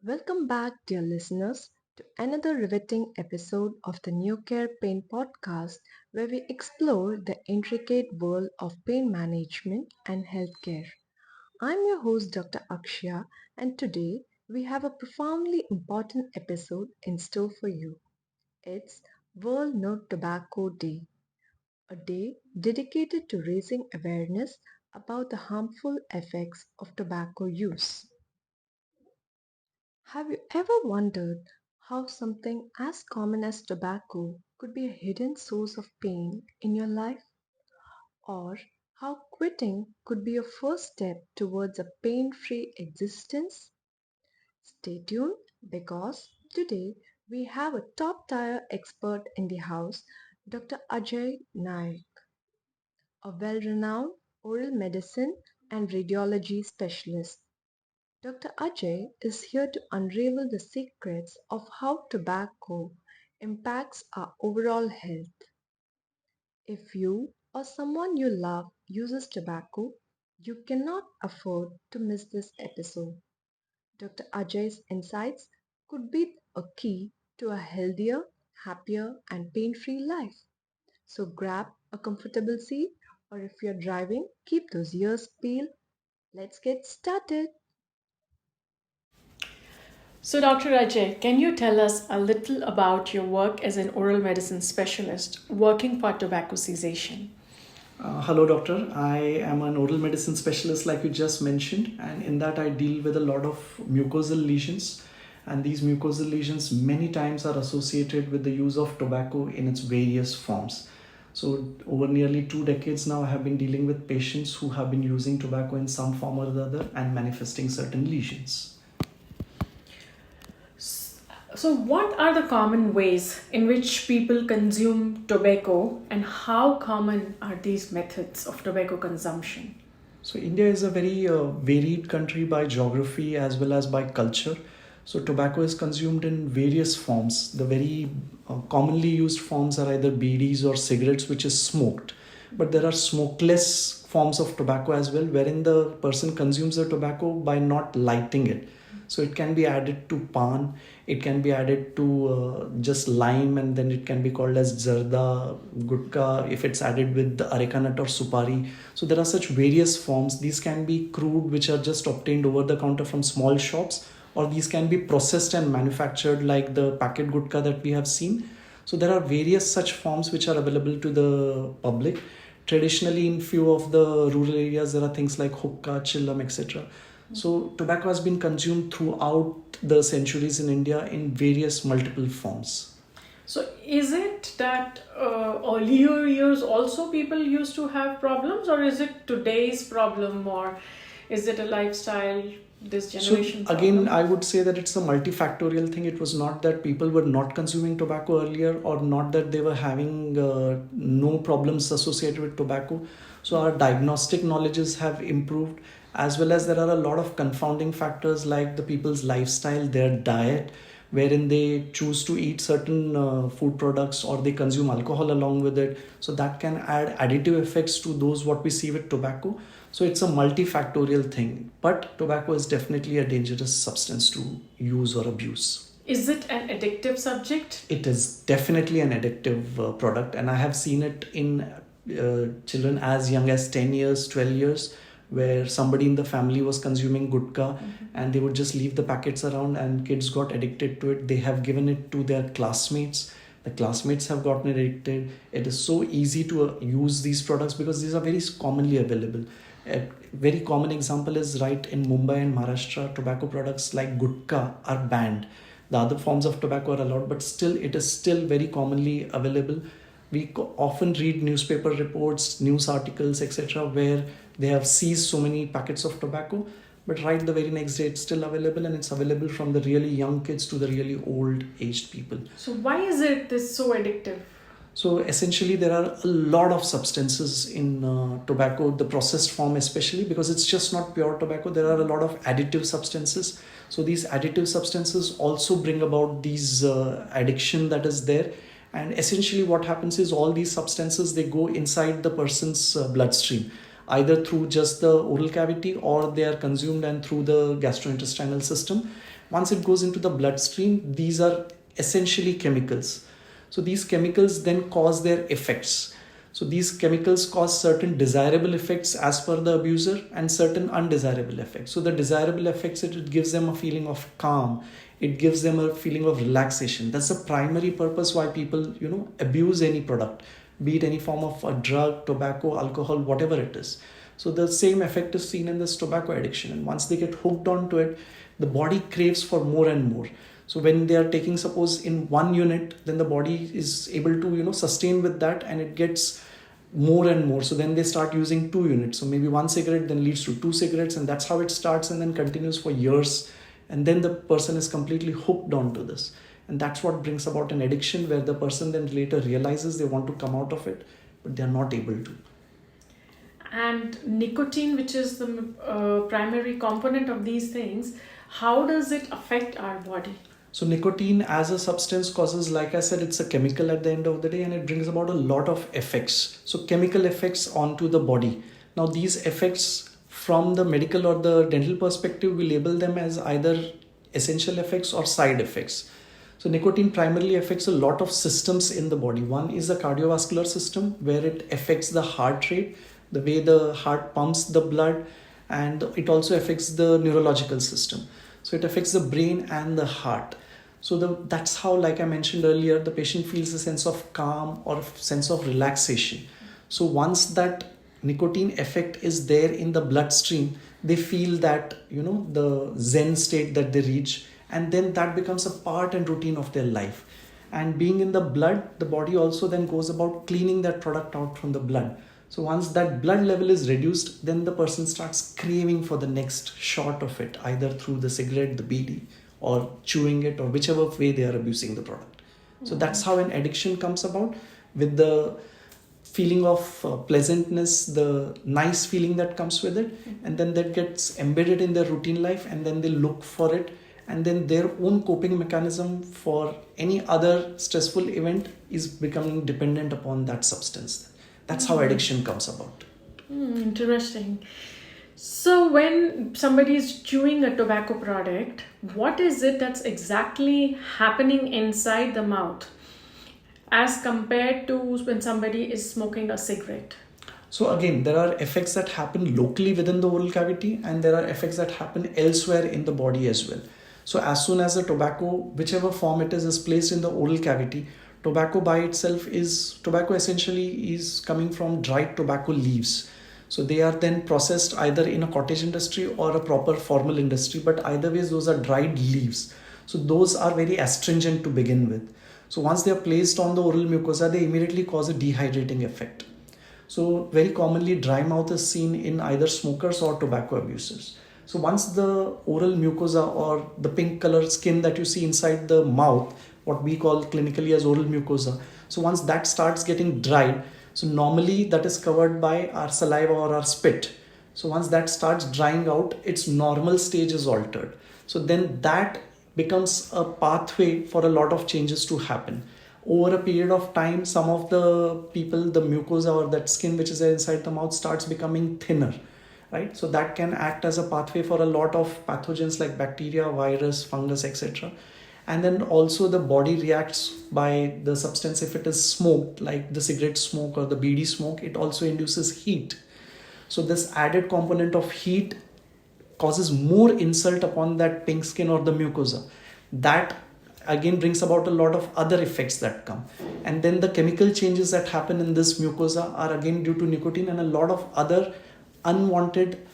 Welcome back, dear listeners, to another riveting episode of the Neocare Pain Podcast, where we explore the intricate world of pain management and healthcare. I'm your host, Dr. Akshya, and today we have a profoundly important episode in store for you. It's World No Tobacco Day, a day dedicated to raising awareness about the harmful effects of tobacco use. Have you ever wondered how something as common as tobacco could be a hidden source of pain in your life? Or how quitting could be your first step towards a pain free existence? Stay tuned because today we have a top tier expert in the house, Dr. Ajay Naik, a well renowned oral medicine and radiology specialist. Dr. Ajay is here to unravel the secrets of how tobacco impacts our overall health. If you or someone you love uses tobacco, you cannot afford to miss this episode. Dr. Ajay's insights could be a key to a healthier, happier, and pain free life. So grab a comfortable seat, or if you're driving, keep those ears peeled. Let's get started. So, Dr. Ajay, can you tell us a little about your work as an oral medicine specialist working for tobacco cessation? Hello, doctor. I am an oral medicine specialist, like you just mentioned, and in that, I deal with a lot of mucosal lesions. And these mucosal lesions, many times, are associated with the use of tobacco in its various forms. So, over nearly 2 decades now, I have been dealing with patients who have been using tobacco in some form or the other and manifesting certain lesions. So, what are the common ways in which people consume tobacco, and how common are these methods of tobacco consumption? So India is a very varied country by geography as well as by culture. So tobacco is consumed in various forms. The very commonly used forms are either BDs or cigarettes, which is smoked. But there are smokeless forms of tobacco as well, wherein the person consumes the tobacco by not lighting it. So it can be added to pan, it can be added to just lime, and then it can be called as zarda, gutka, if it's added with the areca nut or supari. So there are such various forms. These can be crude, which are just obtained over the counter from small shops, or these can be processed and manufactured like the packet gutka that we have seen. So there are various such forms which are available to the public. Traditionally, in few of the rural areas, there are things like hookah, chillam, etc. So tobacco has been consumed throughout the centuries in India in various multiple forms. So, is it that earlier years also people used to have problems, or is it today's problem, or is it a lifestyle, this So generation again, problem? I would say that it's a multifactorial thing. It was not that people were not consuming tobacco earlier, or not that they were having no problems associated with tobacco. So our diagnostic knowledges have improved, as well as there are a lot of confounding factors like the people's lifestyle, their diet, wherein they choose to eat certain food products or they consume alcohol along with it. So that can add additive effects to those what we see with tobacco. So it's a multifactorial thing, but tobacco is definitely a dangerous substance to use or abuse. Is it an addictive subject? It is definitely an addictive product, and I have seen it in children as young as 10 years, 12 years, where somebody in the family was consuming gutka, and they would just leave the packets around, and kids got addicted to it. They have given it to their classmates. The classmates have gotten addicted. It is so easy to use these products because these are very commonly available. A very common example is right in Mumbai and Maharashtra, tobacco products like gutka are banned. The other forms of tobacco are allowed, but still, it is still very commonly available. We often read newspaper reports, news articles, etc., where they have seized so many packets of tobacco, but right the very next day, it's still available, and it's available from the really young kids to the really old aged people. So, why is it this so addictive? So essentially, there are a lot of substances in tobacco, the processed form especially, because it's just not pure tobacco. There are a lot of additive substances. So these additive substances also bring about these addiction that is there. And essentially, what happens is all these substances, they go inside the person's bloodstream. either through just the oral cavity or they are consumed and through the gastrointestinal system. Once it goes into the bloodstream, these are essentially chemicals. So these chemicals then cause their effects. So these chemicals cause certain desirable effects as per the abuser and certain undesirable effects. So the desirable effects, it gives them a feeling of calm. It gives them a feeling of relaxation. That's the primary purpose why people, abuse any product, be it any form of a drug, tobacco, alcohol, whatever it is. So the same effect is seen in this tobacco addiction. And once they get hooked onto it, the body craves for more and more. So when they are taking, suppose in one unit, then the body is able to, sustain with that, and it gets more and more. So then they start using 2 units. So maybe one cigarette then leads to 2 cigarettes, and that's how it starts and then continues for years. And then the person is completely hooked onto this. And that's what brings about an addiction, where the person then later realizes they want to come out of it, but they're not able to. And nicotine, which is the primary component of these things, how does it affect our body? So nicotine as a substance causes, like I said, it's a chemical at the end of the day, and it brings about a lot of effects. So chemical effects onto the body. Now these effects, from the medical or the dental perspective, we label them as either essential effects or side effects. So nicotine primarily affects a lot of systems in the body. One is the cardiovascular system, where it affects the heart rate, the way the heart pumps the blood, and it also affects the neurological system. So it affects the brain and the heart. So that's how, like I mentioned earlier, the patient feels a sense of calm or a sense of relaxation. So once that nicotine effect is there in the bloodstream, they feel that, the Zen state that they reach, and then that becomes a part and routine of their life. And being in the blood, the body also then goes about cleaning that product out from the blood. So once that blood level is reduced, then the person starts craving for the next shot of it, either through the cigarette, the bidi, or chewing it, or whichever way they are abusing the product. So that's how an addiction comes about, with the feeling of pleasantness, the nice feeling that comes with it, and then that gets embedded in their routine life, and then they look for it, and then their own coping mechanism for any other stressful event is becoming dependent upon that substance. That's how addiction comes about. Interesting. So when somebody is chewing a tobacco product, what is it that's exactly happening inside the mouth as compared to when somebody is smoking a cigarette? So again, there are effects that happen locally within the oral cavity, and there are effects that happen elsewhere in the body as well. So as soon as the tobacco, whichever form it is placed in the oral cavity, tobacco essentially is coming from dried tobacco leaves. So they are then processed either in a cottage industry or a proper formal industry, but either ways those are dried leaves. So those are very astringent to begin with. So once they are placed on the oral mucosa, they immediately cause a dehydrating effect. So very commonly dry mouth is seen in either smokers or tobacco abusers. So once the oral mucosa, or the pink colored skin that you see inside the mouth, what we call clinically as oral mucosa, so once that starts getting dried, so normally that is covered by our saliva or our spit. So once that starts drying out, its normal stage is altered. So then that becomes a pathway for a lot of changes to happen. Over a period of time, some of the people, the mucosa or that skin which is inside the mouth starts becoming thinner, right? So that can act as a pathway for a lot of pathogens like bacteria, virus, fungus, etc. And then also the body reacts by the substance. If it is smoked, like the cigarette smoke or the bidi smoke, it also induces heat. So this added component of heat causes more insult upon that pink skin or the mucosa. That again brings about a lot of other effects that come. And then the chemical changes that happen in this mucosa are again due to nicotine and a lot of other unwanted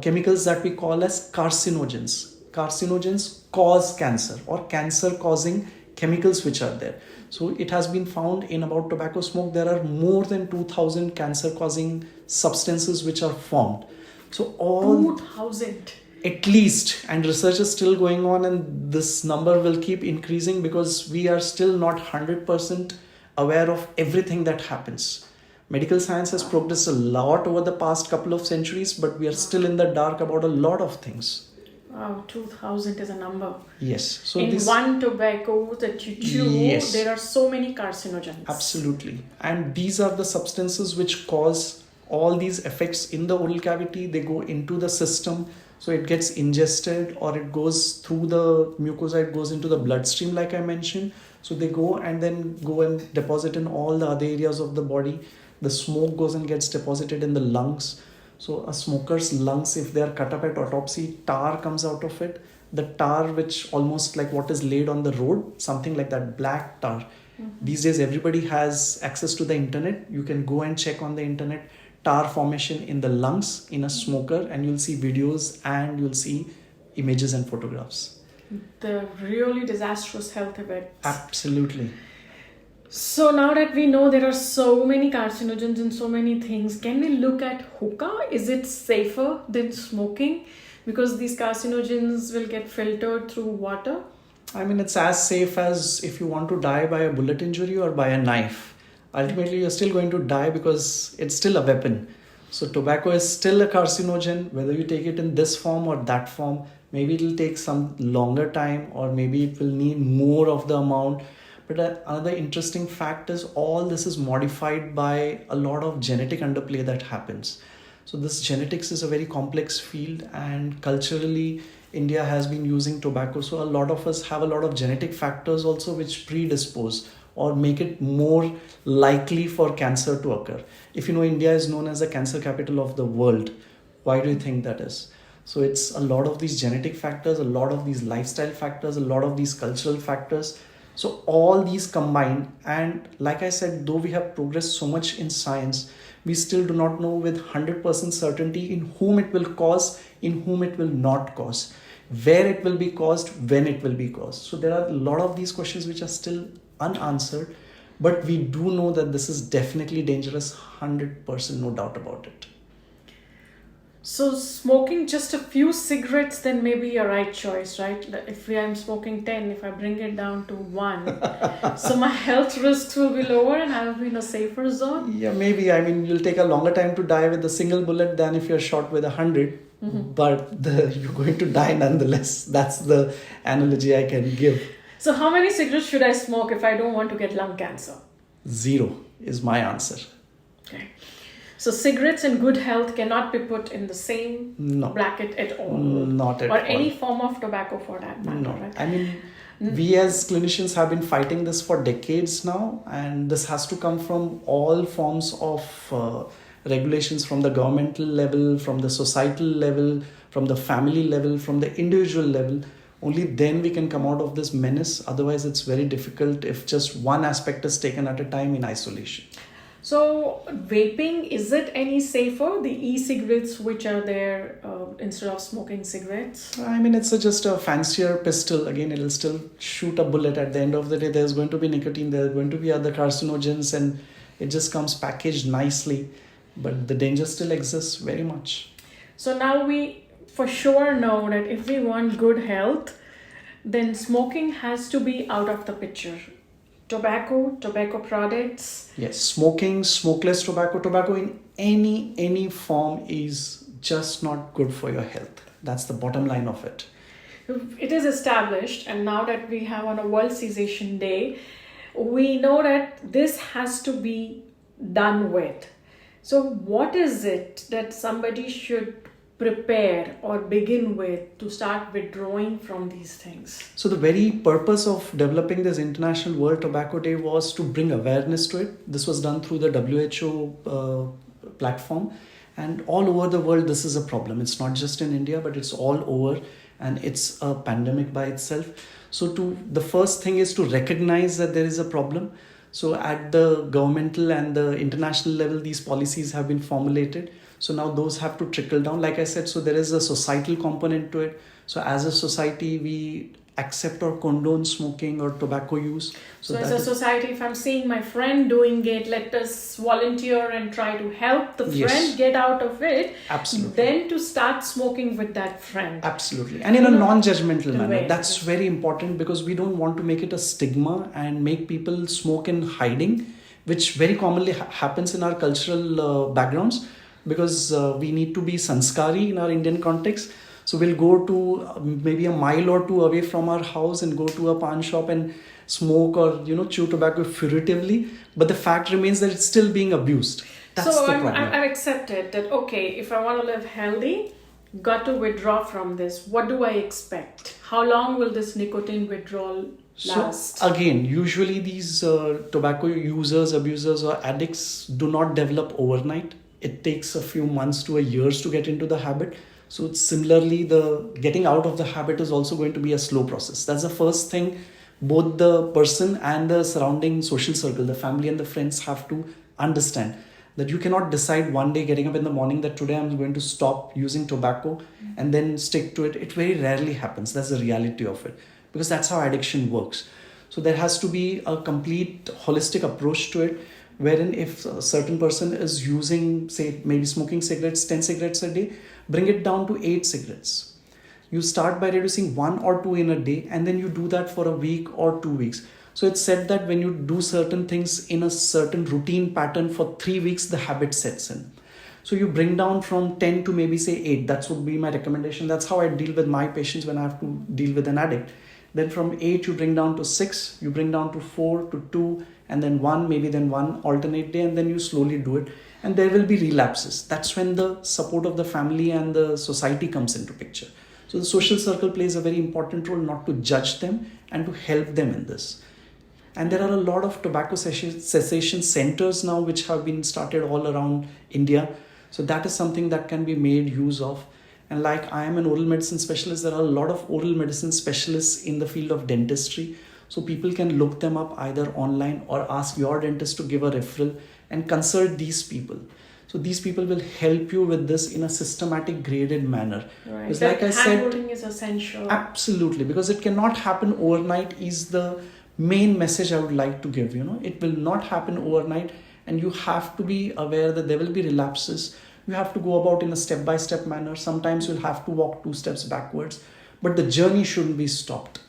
chemicals that we call as carcinogens. Carcinogens cause cancer, or cancer causing chemicals which are there. So it has been found in about tobacco smoke, there are more than 2000 cancer causing substances which are formed. So all 2000 at least, and research is still going on, and this number will keep increasing because we are still not 100% aware of everything that happens. Medical science has progressed a lot over the past couple of centuries, but we are still in the dark about a lot of things. Wow, 2000 is a number. Yes. So in one tobacco that you chew, there are so many carcinogens. Absolutely. And these are the substances which cause all these effects in the oral cavity, they go into the system. So it gets ingested, or it goes through the mucosa, it goes into the bloodstream, like I mentioned. So they go and deposit in all the other areas of the body. The smoke goes and gets deposited in the lungs. So a smoker's lungs, if they are cut up at autopsy, tar comes out of it. The tar, which almost like what is laid on the road, something like that, black tar. These days everybody has access to the internet. You can go and check on the internet tar formation in the lungs in a smoker, and you'll see videos and you'll see images and photographs. The really disastrous health effects. Absolutely. So now that we know there are so many carcinogens and so many things, can we look at hookah? Is it safer than smoking? Because these carcinogens will get filtered through water. I mean, it's as safe as if you want to die by a bullet injury or by a knife. Ultimately, you're still going to die because it's still a weapon. So tobacco is still a carcinogen, whether you take it in this form or that form. Maybe it'll take some longer time, or maybe it will need more of the amount. But another interesting fact is all this is modified by a lot of genetic underplay that happens. So this genetics is a very complex field, and culturally India has been using tobacco. So a lot of us have a lot of genetic factors also which predispose or make it more likely for cancer to occur. If you know, India is known as the cancer capital of the world. Why do you think that is? So it's a lot of these genetic factors, a lot of these lifestyle factors, a lot of these cultural factors. So all these combined, and like I said, though we have progressed so much in science, we still do not know with 100% certainty in whom it will cause, in whom it will not cause, where it will be caused, when it will be caused. So there are a lot of these questions which are still unanswered, but we do know that this is definitely dangerous, 100%, no doubt about it. So smoking just a few cigarettes then may be a right choice, right? If I'm smoking 10, if I bring it down to 1, so my health risks will be lower and I'll be in a safer zone? Yeah, maybe. I mean, you'll take a longer time to die with a single bullet than if you're shot with 100. But you're going to die nonetheless. That's the analogy I can give. So how many cigarettes should I smoke if I don't want to get lung cancer? 0 is my answer. Okay. So cigarettes and good health cannot be put in the same bracket at all. Not at all. Or any form of tobacco for that matter. No. Right? I mean, we as clinicians have been fighting this for decades now, and this has to come from all forms of regulations, from the governmental level, from the societal level, from the family level, from the individual level. Only then we can come out of this menace. Otherwise, it's very difficult if just one aspect is taken at a time in isolation. So vaping, is it any safer? The e-cigarettes which are there instead of smoking cigarettes? I mean, it's just a fancier pistol. Again, it'll still shoot a bullet. At the end of the day, there's going to be nicotine, there are going to be other carcinogens, and it just comes packaged nicely. But the danger still exists very much. So now we for sure know that if we want good health, then smoking has to be out of the picture. Tobacco products. Yes, smoking, smokeless tobacco in any form is just not good for your health. That's the bottom line of it. It is established, and now that we have on a World Cessation Day, we know that this has to be done with. So what is it that somebody should prepare or begin with to start withdrawing from these things? So the very purpose of developing this International World Tobacco Day was to bring awareness to it. This was done through the WHO platform, and all over the world this is a problem. It's not just in India, but it's all over, and it's a pandemic by itself. So the first thing is to recognize that there is a problem. So at the governmental and the international level, these policies have been formulated. So now those have to trickle down. Like I said, so there is a societal component to it. So as a society, we accept or condone smoking or tobacco use. So as a society, if I'm seeing my friend doing it, let us volunteer and try to help the friend get out of it. Absolutely. Then to start smoking with that friend. Absolutely. And in a non-judgmental manner. That's very important, because we don't want to make it a stigma and make people smoke in hiding, which very commonly happens in our cultural backgrounds, because we need to be sanskari in our Indian context. So we'll go to maybe a mile or two away from our house and go to a pan shop and smoke or chew tobacco furtively. But the fact remains that it's still being abused. That's So the I've problem. accepted that, okay, if I want to live healthy, got to withdraw from this. What do I expect? How long will this nicotine withdrawal So last? again, usually these tobacco users, abusers, or addicts do not develop overnight. It takes a few months to a years to get into the habit. So similarly, the getting out of the habit is also going to be a slow process. That's the first thing both the person and the surrounding social circle, the family and the friends, have to understand, that you cannot decide one day getting up in the morning that today I'm going to stop using tobacco and then stick to it. It very rarely happens. That's the reality of it, because that's how addiction works. So there has to be a complete holistic approach to it, wherein if a certain person is using, say, maybe smoking cigarettes, 10 cigarettes a day, bring it down to 8 cigarettes. You start by reducing one or two in a day, and then you do that for a week or 2 weeks. So it's said that when you do certain things in a certain routine pattern for 3 weeks, the habit sets in. So you bring down from 10 to maybe say 8. That would be my recommendation. That's how I deal with my patients when I have to deal with an addict. Then from 8, you bring down to 6, you bring down to 4, to 2, and then 1, maybe then 1 alternate day, and then you slowly do it. And there will be relapses. That's when the support of the family and the society comes into picture. So the social circle plays a very important role, not to judge them and to help them in this. And there are a lot of tobacco cessation centers now which have been started all around India. So that is something that can be made use of. And like I am an oral medicine specialist, there are a lot of oral medicine specialists in the field of dentistry. So people can look them up either online or ask your dentist to give a referral and consult these people. So these people will help you with this in a systematic, graded manner. Right. Because That like I said, handholding is essential. absolutely, because it cannot happen overnight is the main message I would like to give. It will not happen overnight, and you have to be aware that there will be relapses. You have to go about in a step-by-step manner. Sometimes you'll have to walk 2 steps backwards, but the journey shouldn't be stopped.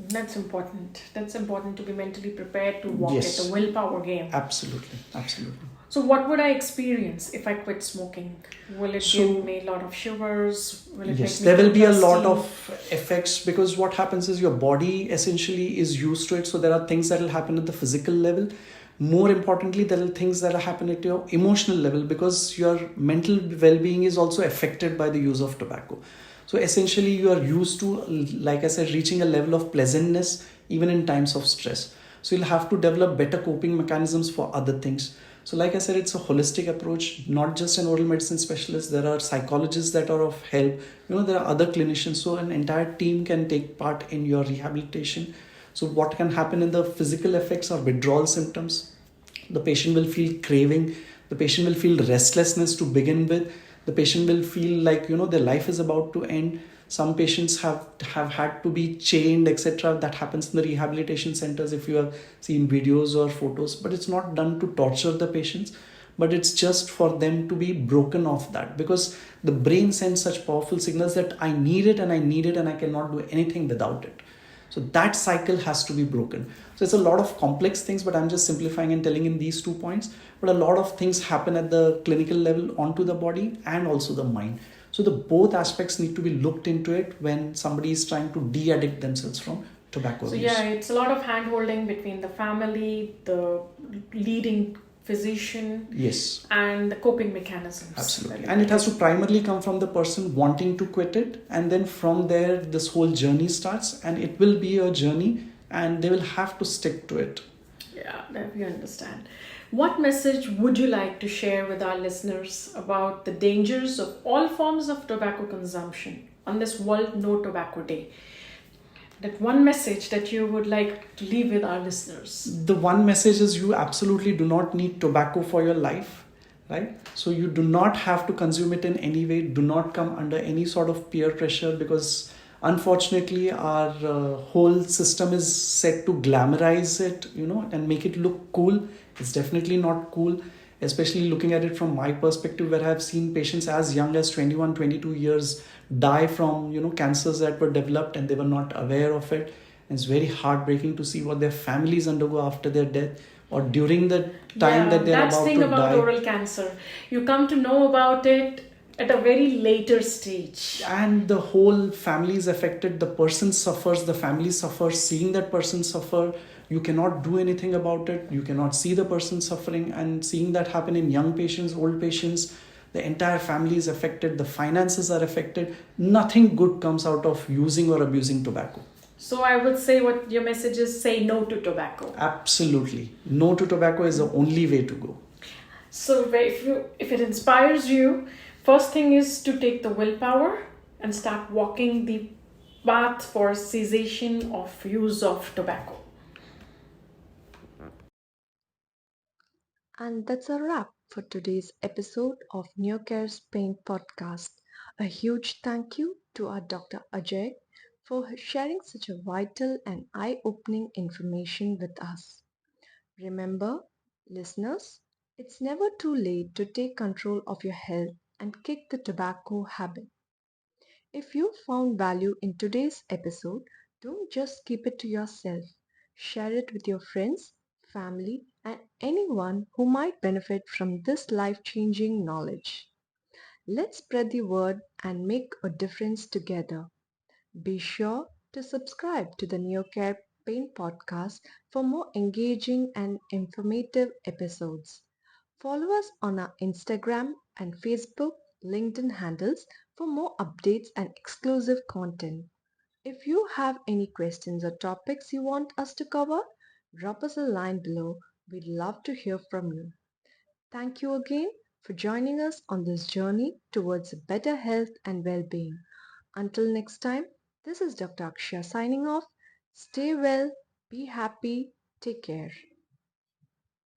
That's important. That's important to be mentally prepared to walk Yes. it, a willpower game. Absolutely, absolutely. So, what would I experience if I quit smoking? Will it So- give me a lot of shivers? Will it Yes, make me there will be a thirsty? lot of effects, because what happens is your body essentially is used to it. So there are things that will happen at the physical level. More importantly, there are things that will happen at your emotional level, because your mental well-being is also affected by the use of tobacco. So essentially you are used to, like I said, reaching a level of pleasantness even in times of stress. So you'll have to develop better coping mechanisms for other things. So like I said, it's a holistic approach, not just an oral medicine specialist. There are psychologists that are of help. There are other clinicians. So an entire team can take part in your rehabilitation. So what can happen in the physical effects are withdrawal symptoms. The patient will feel craving. The patient will feel restlessness to begin with. The patient will feel like, their life is about to end. Some patients have had to be chained, etc. That happens in the rehabilitation centers if you have seen videos or photos. But it's not done to torture the patients, but it's just for them to be broken off that, because the brain sends such powerful signals that I need it and I need it and I cannot do anything without it. So that cycle has to be broken. So it's a lot of complex things, but I'm just simplifying and telling in these 2 points. But a lot of things happen at the clinical level onto the body and also the mind. So the both aspects need to be looked into it when somebody is trying to de-addict themselves from tobacco So use. yeah, it's a lot of hand holding between the family, the leading physician, Yes, and the coping mechanisms. absolutely. And it has to primarily come from the person wanting to quit it. And then from there, this whole journey starts, and it will be a journey and they will have to stick to it. Yeah, that we understand. What message would you like to share with our listeners about the dangers of all forms of tobacco consumption on this World No Tobacco Day? That one message that you would like to leave with our listeners. The one message is you absolutely do not need tobacco for your life, right? So you do not have to consume it in any way. Do not come under any sort of peer pressure, because unfortunately our whole system is set to glamorize it, and make it look cool. It's definitely not cool, especially looking at it from my perspective, where I've seen patients as young as 21, 22 years die from, cancers that were developed and they were not aware of it. And it's very heartbreaking to see what their families undergo after their death or during the time that they're about to die. That's the thing about oral cancer. You come to know about it at a very later stage. And the whole family is affected. The person suffers, the family suffers, seeing that person suffer, You cannot do anything about it. You cannot see the person suffering, and seeing that happen in young patients, old patients, the entire family is affected, the finances are affected. Nothing good comes out of using or abusing tobacco. So I would say what your message is, say no to tobacco. Absolutely. No to tobacco is the only way to go. So if it inspires you, first thing is to take the willpower and start walking the path for cessation of use of tobacco. And that's a wrap for today's episode of Neocare's Pain Podcast. A huge thank you to our Dr. Ajay for sharing such a vital and eye-opening information with us. Remember, listeners, it's never too late to take control of your health and kick the tobacco habit. If you found value in today's episode, don't just keep it to yourself. Share it with your friends, family, and anyone who might benefit from this life changing knowledge. Let's spread the word and make a difference together. Be sure to subscribe to the Neocare Pain Podcast for more engaging and informative episodes. Follow us on our Instagram and Facebook, LinkedIn handles for more updates and exclusive content. If you have any questions or topics you want us to cover, drop us a line below. We'd love to hear from you. Thank you again for joining us on this journey towards better health and well-being. Until next time, this is Dr. Akshay signing off. Stay well, be happy, take care.